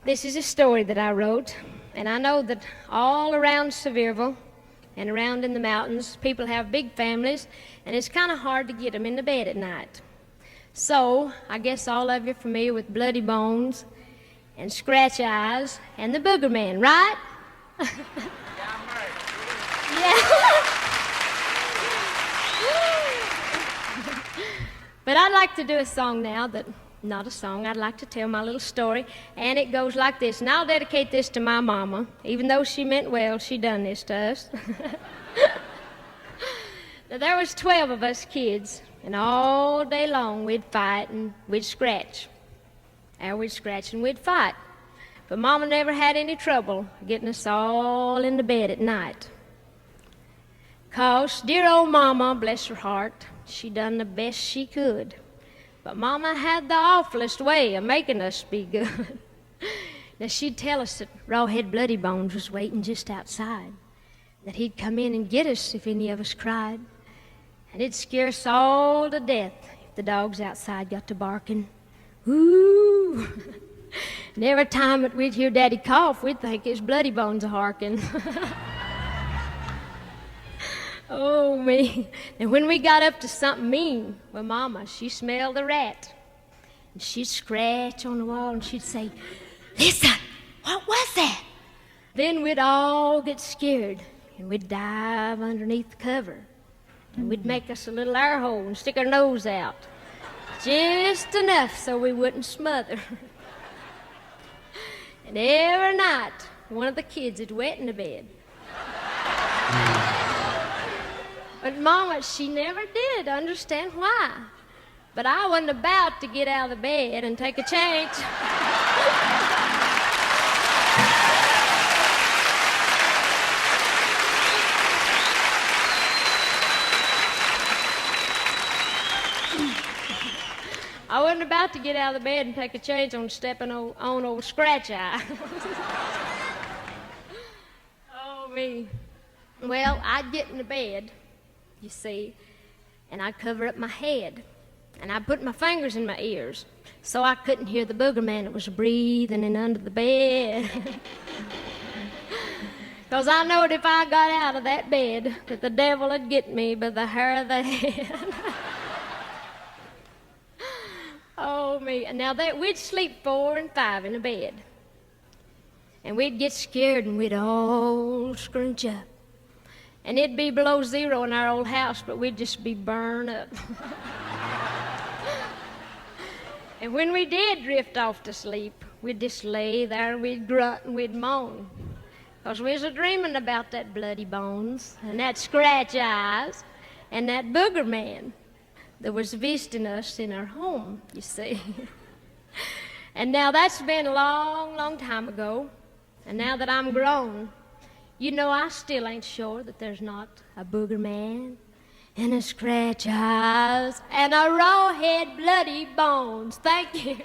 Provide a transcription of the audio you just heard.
This is a story that I wrote, and I know that all around Sevierville and around in the mountains, people have big families, and it's kind of hard to get them into bed at night. So, I guess all of you are familiar with Bloody Bones and Scratch Eyes and the Booger Man, right? Yeah. But I'd like to do a song now that, not a song, I'd like to tell my little story, and it goes like this. And I'll dedicate this to my mama. Even though she meant well, she done this to us. Now, there was 12 of us kids, and all day long we'd fight and we'd scratch. And we'd scratch and we'd fight. But Mama never had any trouble getting us all into bed at night. 'Cause dear old Mama, bless her heart, she done the best she could. But Mama had the awfulest way of making us be good. Now she'd tell us that Rawhead Bloody Bones was waiting just outside, that he'd come in and get us if any of us cried. And it'd scare us all to death if the dogs outside got to barking. Ooh! And every time that we'd hear Daddy cough, we'd think his Bloody Bones a-harkin'. Oh, me. And when we got up to something mean, well, Mama, she smelled a rat. And she'd scratch on the wall and she'd say, "Listen, what was that?" Then we'd all get scared and we'd dive underneath the cover. And we'd make us a little air hole and stick our nose out. Just enough so we wouldn't smother. And every night, one of the kids would wet in the bed. But Mama, she never did understand why. But I wasn't about to get out of the bed and take a change. I wasn't about to get out of the bed and take a change on stepping on old Scratch Eye. Oh, me. Well, I'd get in the bed, you see, and I'd cover up my head, and I'd put my fingers in my ears so I couldn't hear the Booger Man that was breathing in under the bed. 'Cause I knowed if I got out of that bed that the devil would get me by the hair of the head. Oh, me. And now we'd sleep 4 and 5 in a bed. And we'd get scared and we'd all scrunch up. And it'd be below zero in our old house, but we'd just be burned up. And when we did drift off to sleep, we'd just lay there and we'd grunt and we'd moan. 'Cause we was a-dreaming about that Bloody Bones and that Scratch Eyes and that Booger Man that was visiting us in our home, you see. And now that's been a long, long time ago. And now that I'm grown, you know I still ain't sure that there's not a Booger Man and a Scratch Eyes and a Rawhead Bloody Bones. Thank you.